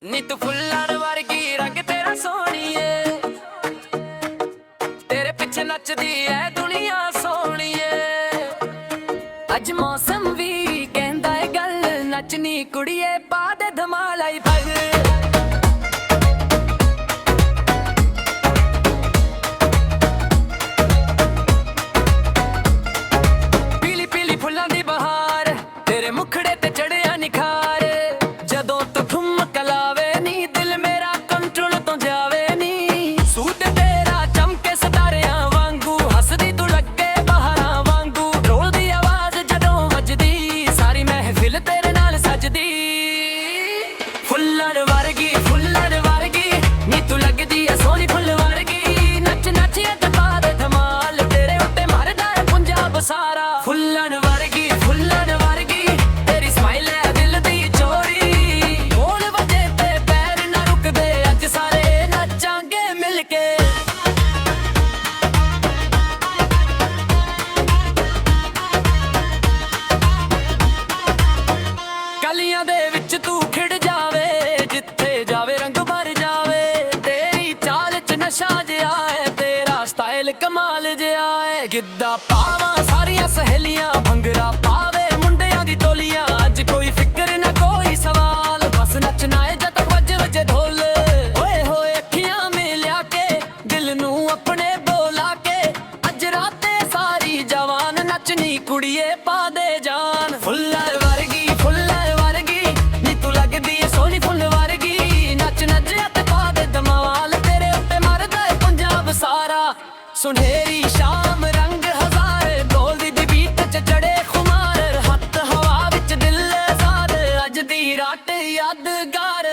ਨੀ ਤੂੰ ਫੁੱਲਾਂ ਵਰਗੀ ਰੰਗ ਤੇਰਾ ਸੋਹਣੀਏ, ਤੇਰੇ ਪਿੱਛੇ ਨੱਚਦੀ ਐ ਦੁਨੀਆ ਸੋਹਣੀਏ। ਅੱਜ ਮੌਸਮ ਵੀ ਕਹਿੰਦਾ ਏ ਗੱਲ, ਨੱਚਨੀ ਕੁੜੀਏ ਪਾ ਦੇ ਧਮਾਲ ਆਈ ਭਗ। ਪੀਲੀ ਪੀਲੀ ਫੁੱਲਾਂ ਦੀ ਬਹਾਰ, ਤੇਰੇ ਮੁਖੜੇ ਤੇ ਚੜਿਆ ਨਿਖਾਰ। ਜਦੋਂ ਤੂੰ ਠੁਮਕ ਲਾਵੇ ਨੀ ਦਿਲ ਮੇਰਾ ਕੰਟਰੋਲ ਤੋਂ ਜਾਵੇ ਨੀ। ਸੂਟ ਤੇਰਾ ਚਮਕੇ ਸਿਤਾਰਿਆਂ ਵਾਂਗੂ, ਹੱਸਦੀ ਤੂੰ ਲੱਗੇ ਬਹਾਰਾਂ ਵਾਂਗੂ। ਢੋਲ ਦੀ ਆਵਾਜ਼ ਜਦੋਂ ਵੱਜਦੀ, ਸਾਰੀ ਮਹਿਫਿਲ ਤੇਰੇ ਨਾਲ ਸਜਦੀ। ਫੁੱਲਾਂ ਵਰਗੀ ਨੀ ਤੂੰ ਲੱਗਦੀ ਐ ਸੋਹਣੀ ਫੁੱਲ ਵਰਗੀ। ਨੱਚ ਨੱਚ ਤੇ ਪਾ ਦੇ ਧਮਾਲ, ਤੇਰੇ ਉੱਤੇ ਮਾਰਦਾ ਐ ਪੰਜਾਬ ਸਾਰਾ। ਫੁੱਲਾਂ ਵਰਗੀ ਤੇਰੀ ਸਮਾਈਲ ਐ ਦਿਲ ਦੀ ਚੋਰੀ। ਢੋਲ ਵਜੇ ਤੇ ਪੈਰ ਨਾ ਰੁਕਦੇ, ਅੱਜ ਸਾਰੇ ਨੱਚਾਂਗੇ ਮਿਲ ਕੇ। ਗਲੀਆਂ ਦੇ ਵਿੱਚ ਤੂੰ ਖਿੜ ਜਾਵੇ, ਜਿੱਥੇ ਜਾਵੇ ਰੰਗ ਭਰ ਜਾਵੇ। ਤੇਰੀ ਚਾਲ 'ਚ ਨਸ਼ਾ ਜਿਹਾ ਏ, ਤੇਰਾ ਸਟਾਈਲ ਕਮਾਲ ਜਿਹਾ ਏ। ਗਿੱਧਾ ਪਾਵਾਂ ਸਾਰੀਆਂ ਸਹੇਲੀਆਂ, ਭੰਗੜਾ ਪਾਵੇ ਮੁੰਡਿਆਂ ਦੀ ਟੋਲੀਆਂ। ਅੱਜ ਕੋਈ ਫਿਕਰ ਨਾ ਕੋਈ ਸਵਾਲ, ਬਸ ਨੱਚਣਾ ਏ ਜਦ ਤੱਕ ਵੱਜੇ ਢੋਲ। ਓਏ ਹੋਏ ਅੱਖੀਆਂ ਮਿਲਿਆ ਕੇ, ਦਿਲ ਨੂੰ ਆਪਣੇ ਬੋਲਾ ਕੇ। ਅੱਜ ਰਾਤੇ ਸਾਰੀ ਜਵਾਨ ਨੱਚਣੀ ਕੁੜੀਏ ਪਾ ਦੇ ਜਾਨ। ਫੁੱਲਾਂ ਵਰਗੀ ਨੀ ਤੂੰ ਲੱਗਦੀ ਏ ਸੋਹਣੀ ਫੁੱਲ ਵਰਗੀ। ਨੱਚ ਨੱਚ ਤੇ ਪਾ ਦੇ ਧਮਾਲ, ਤੇਰੇ ਉੱਤੇ ਮਰਦਾ ਏ ਪੰਜਾਬ ਸਾਰਾ। ਸੁਨਹਿਰੀ ਸ਼ਾਮ ਰੰਗ ਹਜ਼ਾਰ, ਢੋਲ ਦੀ ਬੀਟ 'ਚ ਚੜੇ ਖੁਮਾਰ। ਹੱਥ ਹਵਾ ਵਿੱਚ ਦਿਲ ਆਜ਼ਾਦ, ਅੱਜ ਦੀ ਰਾਤ ਯਾਦਗਾਰ।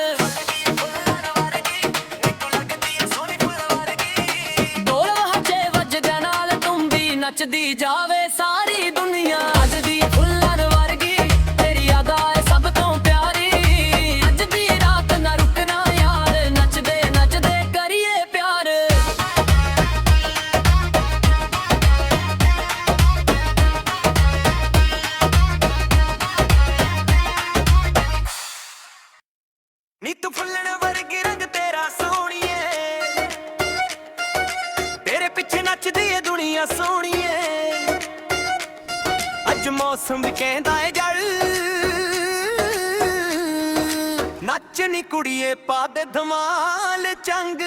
ਢੋਲ ਹੱਥੇ ਵੱਜਦਿਆਂ ਨਾਲ ਤੁੰਬੀ, ਨੱਚਦੀ ਜਾਵੇ ਸਾਰੀ ਦੁਨੀਆ। ਅੱਜ ਦੀ ਫੁੱਲਾਂ ਵਰਗੀ ਤੇਰੀ ਯਾਦ ਆਏ ਸਭ ਤੋਂ ਪਿਆਰੀ। ਅੱਜ ਦੀ ਰਾਤ ਨਾ ਰੁਕਣਾ ਯਾਰ, ਨੱਚਦੇ ਨੱਚਦੇ ਕਰੀਏ ਪਿਆਰ। ਨੀ ਤੂੰ ਫੁੱਲਣ ਵਰਗੀ ਰੰਗ ਤੇਰਾ ਸੋਹਣੀਏ, ਤੇਰੇ ਪਿੱਛੇ ਨੱਚਦੀ ਏ ਦੁਨੀਆ ਸੋਹਣੀਏ। ਅੱਜ ਮੌਸਮ ਵੀ ਕਹਿੰਦਾ ਏ ਜਲ, ਨੱਚ ਨੀ ਕੁੜੀਏ ਪਾ ਦੇ ਧਮਾਲ ਚੰਗ।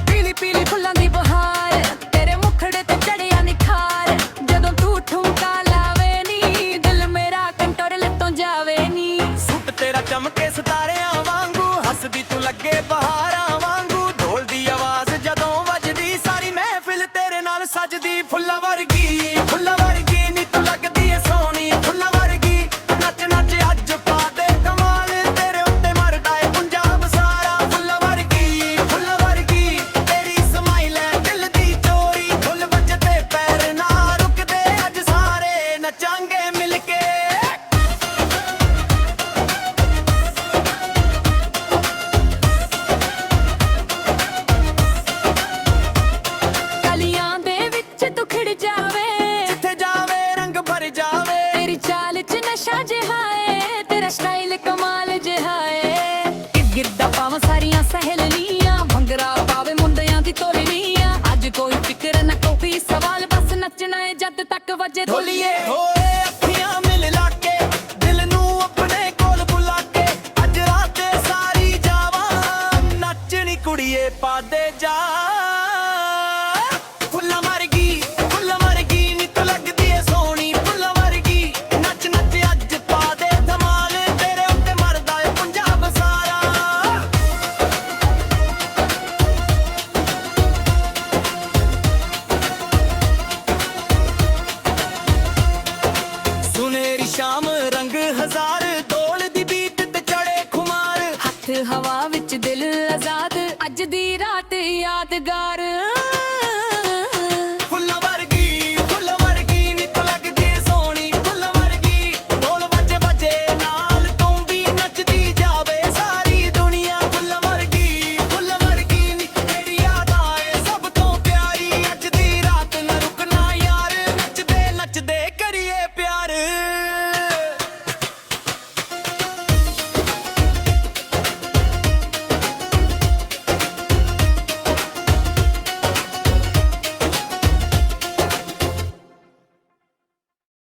ਪੀਲੀ ਪੀਲੀ ਫੁੱਲਾਂ ਦੀ ਬਹਾਰ, ਤੇਰੇ ਮੁਖੜੇ ਤੇ ਚੜਿਆ ਨਿਖਾਰ। ਜਦੋਂ ਤੂੰ ਠੁਮਕਾ ਲਾਵੇ ਨੀ, ਦਿਲ ਮੇਰਾ ਕੰਟਰੋਲ ਤੋਂ ਜਾਵੇ ਨੀ। ਸੂਟ ਤੇਰਾ ਚਮਕੇ ਸਿਤਾਰਿਆਂ ਵਾਂਗੂ, ਹੱਸਦੀ ਤੂੰ ਲੱਗੇ ਬਹਾਰਾਂ ਵਾਂਗੂ। ਢੋਲ ਦੀ ਆਵਾਜ਼ ਜਦੋਂ ਵੱਜਦੀ, ਸਾਰੀ ਮਹਿਫਿਲ ਤੇਰੇ ਨਾਲ ਸਜਦੀ। ਫੁੱਲਾਂ ਵਰਗੀ ਨੀ ਤੂੰ ਲੱਗਦੀ ਏ ਸੋਹਣੀ ਫੁੱਲਾਂ ਵਰਗੀ। ਨੱਚ ਨੱਚ ਅੱਜ ਪਾ ਦੇ ਕਮਾਲ, ਤੇਰੇ ਉੱਤੇ ਮਰਦਾ ਏ ਪੰਜਾਬ ਸਾਰਾ। ਫੁੱਲਾਂ ਵਰਗੀ ਤੇਰੀ ਸਮਾਈਲ ਐ ਦਿਲ ਦੀ ਚੋਰੀ। ਢੋਲ ਵੱਜਦੇ ਪੈਰ ਨਾ ਰੁਕਦੇ, ਅੱਜ ਸਾਰੇ ਨੱਚਾਂਗੇ ਮਿਲ ਕੇ। ਗਲੀਆਂ ਦੇ ਵਿੱਚ ਤੂੰ ਖਿੜ ਜਾਵੇ, ਜਿੱਥੇ ਜਾਵੇ ਰੰਗ ਭਰ ਜਾਵੇ। ਤੇਰੀ ਚਾਲ 'ਚ ਨਸ਼ਾ ਜਿਹਾ ਏ, ਤੇਰਾ ਸਟਾਈਲ ਕਮਾਲ ਜਿਹਾ ਏ। ਗਿੱਧਾ ਪਾਵਾਂ ਸਾਰੀਆਂ ਸਹੇਲੀਆਂ, ਭੰਗੜਾ ਪਾਵੇ ਮੁੰਡਿਆਂ ਦੀ ਟੋਲੀਆਂ। ਅੱਜ ਕੋਈ ਫਿਕਰ ਨਾ ਕੋਈ ਸਵਾਲ, ਬਸ ਨੱਚਣਾ ਏ ਜਦ ਤੱਕ ਵੱਜੇ ਢੋਲੀਏ।